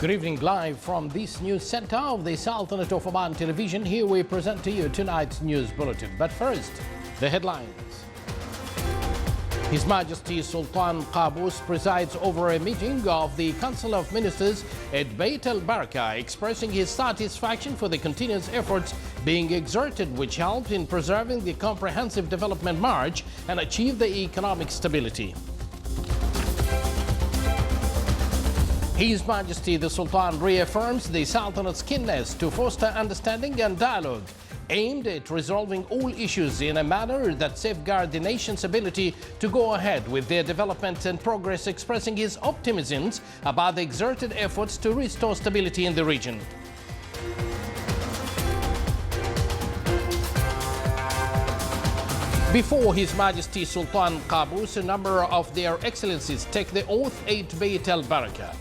Good evening, live from this news center of the Sultanate of Oman television. Here we present to you tonight's news bulletin. But first, the headlines. His Majesty Sultan Qaboos presides over a meeting of the Council of Ministers at Beit al-Barakah, expressing his satisfaction for the continuous efforts being exerted which helped in preserving the comprehensive development march and achieve the economic stability. His Majesty the Sultan reaffirms the Sultanate's keenness to foster understanding and dialogue, aimed at resolving all issues in a manner that safeguard the nation's ability to go ahead with their development and progress, expressing his optimisms about the exerted efforts to restore stability in the region. Before His Majesty Sultan Qaboos, a number of their excellencies take the oath at Beit al-Barakah.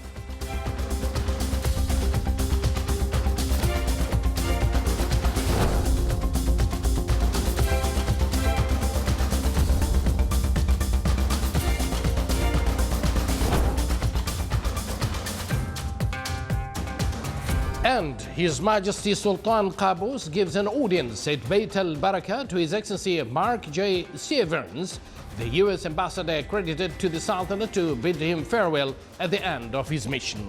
And His Majesty Sultan Qaboos gives an audience at Beit al-Barakah to His Excellency Mark J. Severns, the U.S. ambassador accredited to the Sultanate, to bid him farewell at the end of his mission.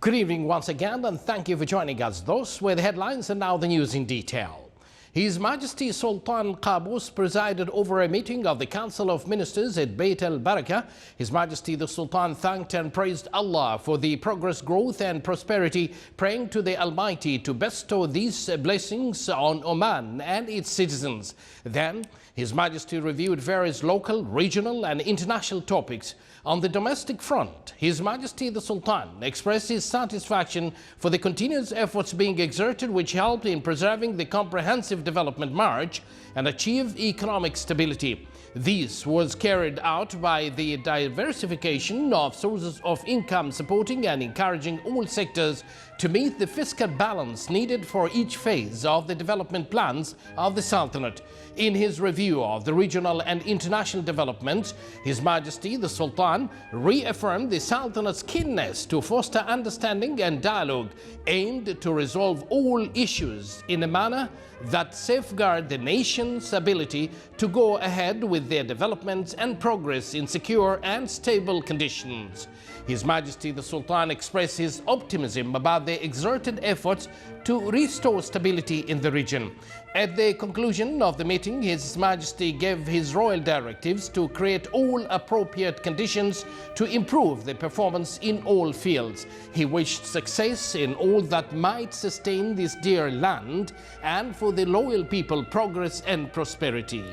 Good evening once again, and thank you for joining us. Those were the headlines, and now the news in detail. His Majesty Sultan Qaboos presided over a meeting of the Council of Ministers at Beit al-Barakah. His Majesty the Sultan thanked and praised Allah for the progress, growth and prosperity, praying to the Almighty to bestow these blessings on Oman and its citizens. Then, His Majesty reviewed various local, regional and international topics. On the domestic front, His Majesty the Sultan expressed his satisfaction for the continuous efforts being exerted which helped in preserving the comprehensive development march and achieve economic stability. This was carried out by the diversification of sources of income, supporting and encouraging all sectors to meet the fiscal balance needed for each phase of the development plans of the Sultanate. In his review of the regional and international developments, His Majesty the Sultan reaffirmed the Sultanate's keenness to foster understanding and dialogue, aimed to resolve all issues in a manner that safeguard the nation's ability to go ahead with their developments and progress in secure and stable conditions. His Majesty the Sultan expressed his optimism about the exerted efforts to restore stability in the region. At the conclusion of the meeting, His Majesty gave his royal directives to create all appropriate conditions to improve the performance in all fields. He wished success in all that might sustain this dear land and for the loyal people progress and prosperity.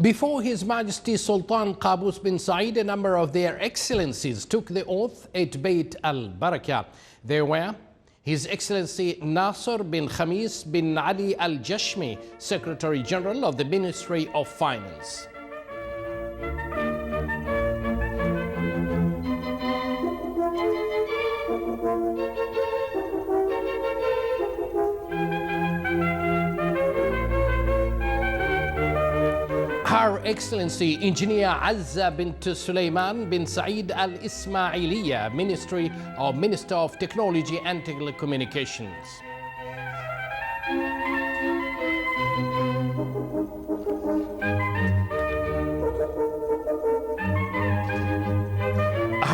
Before His Majesty Sultan Qaboos bin Said, a number of their excellencies took the oath at Beit al-Barakah. There were His Excellency Nasser bin Khamis bin Ali al-Jashmi, Secretary General of the Ministry of Finance. Her Excellency Engineer Azza bint Sulaiman bin Said al-Ismailiya, Minister of Technology and Telecommunications.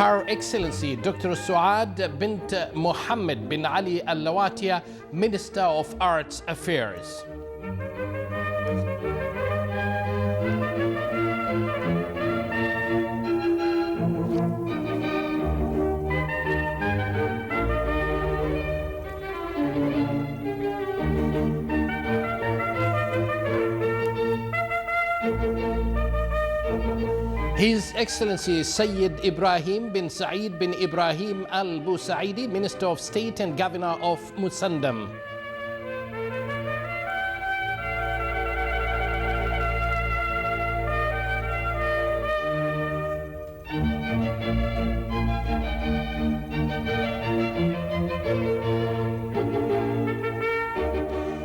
Her Excellency Dr. Suad bint Mohammed bin Ali Al Lawatia, Minister of Arts Affairs. His Excellency Sayyid Ibrahim bin Saeed bin Ibrahim Al Busaidi, Minister of State and Governor of Musandam.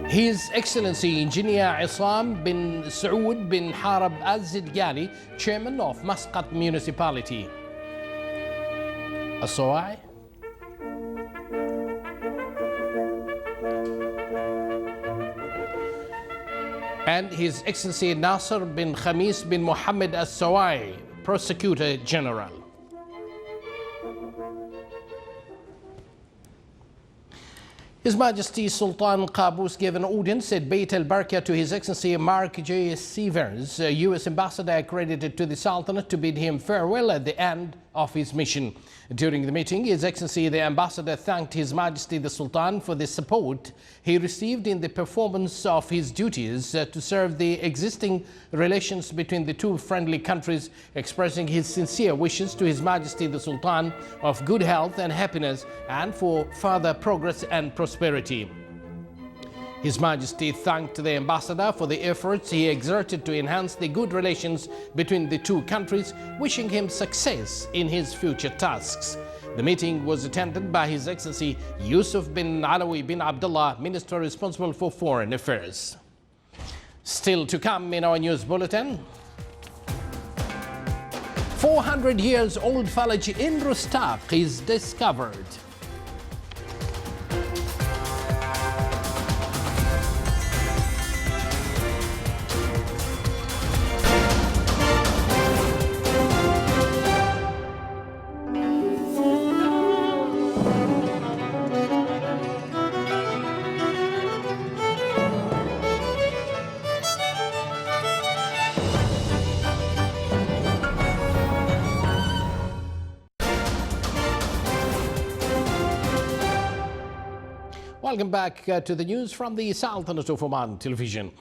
His Excellency Engineer Isam bin Saud bin Harab Al-Zidgali, Chairman of Muscat Municipality. Asawai. And His Excellency Nasser bin Khamis bin Mohammed Al-Sawai, Prosecutor General. His Majesty Sultan Qaboos gave an audience at Beit al-Barka to His Excellency Mark J. Severs, U.S. Ambassador accredited to the Sultanate, to bid him farewell at the end of his mission. During the meeting, His Excellency the Ambassador thanked His Majesty the Sultan for the support he received in the performance of his duties to serve the existing relations between the two friendly countries, expressing his sincere wishes to His Majesty the Sultan of good health and happiness and for further progress and prosperity. His Majesty thanked the ambassador for the efforts he exerted to enhance the good relations between the two countries, wishing him success in his future tasks. The meeting was attended by His Excellency Yusuf bin Alawi bin Abdullah, Minister responsible for Foreign Affairs. Still to come in our news bulletin. 400 years old village in Rustaq is discovered. Welcome back to the news from the Sultanate of Oman Television.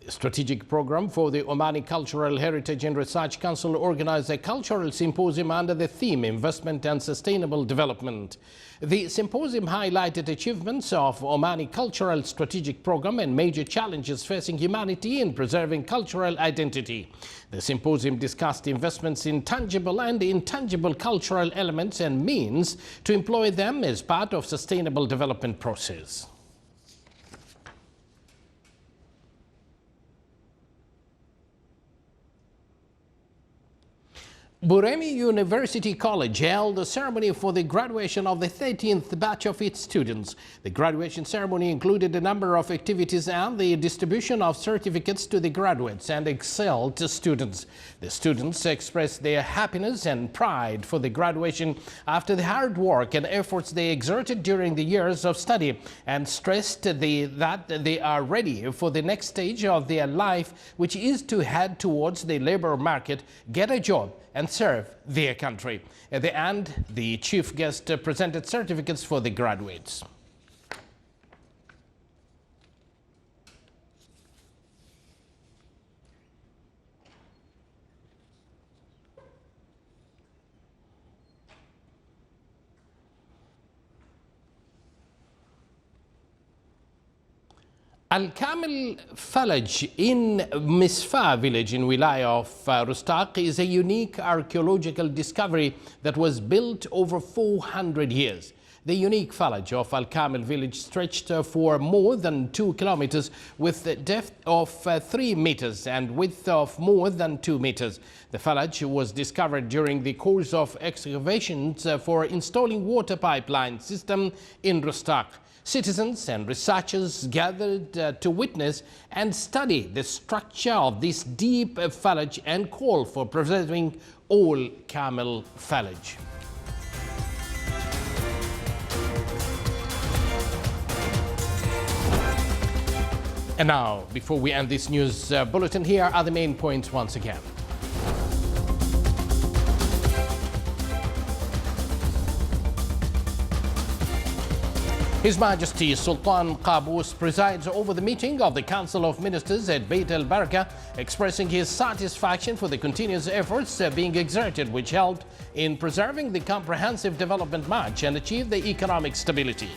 The strategic program for the Omani Cultural Heritage and Research Council organized a cultural symposium under the theme Investment and Sustainable Development. The symposium highlighted achievements of Omani Cultural Strategic Program and major challenges facing humanity in preserving cultural identity. The symposium discussed investments in tangible and intangible cultural elements and means to employ them as part of sustainable development process. Buremi University College held a ceremony for the graduation of the 13th batch of its students. The graduation ceremony included a number of activities and the distribution of certificates to the graduates and excelled students. The students expressed their happiness and pride for the graduation after the hard work and efforts they exerted during the years of study, and stressed that they are ready for the next stage of their life, which is to head towards the labor market, get a job, and serve their country. At the end, the chief guest presented certificates for the graduates. Al-Kamil Falaj in Misfa village in Wilaya of Rustaq is a unique archaeological discovery that was built over 400 years. The unique Falaj of Al-Kamil village stretched for more than 2 kilometers with a depth of 3 meters and width of more than 2 meters. The Falaj was discovered during the course of excavations for installing water pipeline system in Rustaq. Citizens and researchers gathered to witness and study the structure of this deep Falaj and call for preserving all Kamil Falaj. And now, before we end this news bulletin, here are the main points once again. His Majesty Sultan Qaboos presides over the meeting of the Council of Ministers at Beit El Baraka, expressing his satisfaction for the continuous efforts being exerted which helped in preserving the comprehensive development march and achieve the economic stability.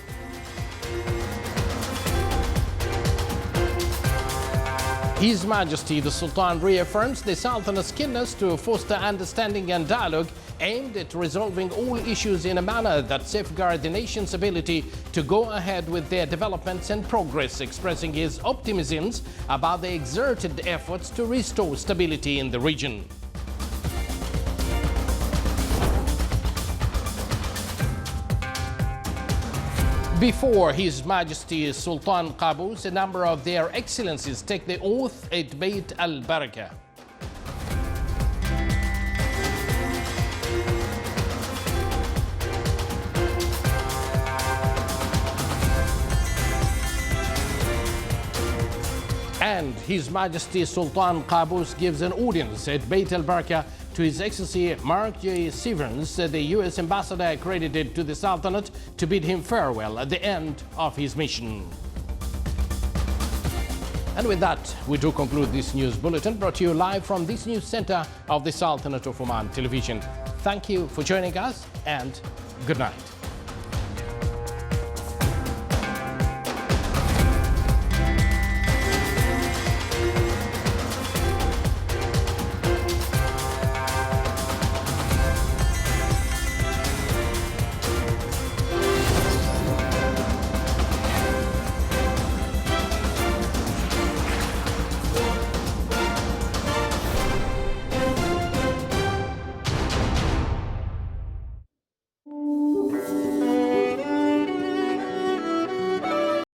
His Majesty the Sultan reaffirms the Sultan's keenness to foster understanding and dialogue aimed at resolving all issues in a manner that safeguard the nation's ability to go ahead with their developments and progress, expressing his optimisms about the exerted efforts to restore stability in the region. Before His Majesty Sultan Qaboos, a number of their excellencies take the oath at Beit Al Baraka. And His Majesty Sultan Qaboos gives an audience at Beit El Baraka to His Excellency Mark J. Severance, the U.S. ambassador accredited to the Sultanate, to bid him farewell at the end of his mission. And with that, we do conclude this news bulletin brought to you live from this news center of the Sultanate of Oman Television. Thank you for joining us and good night.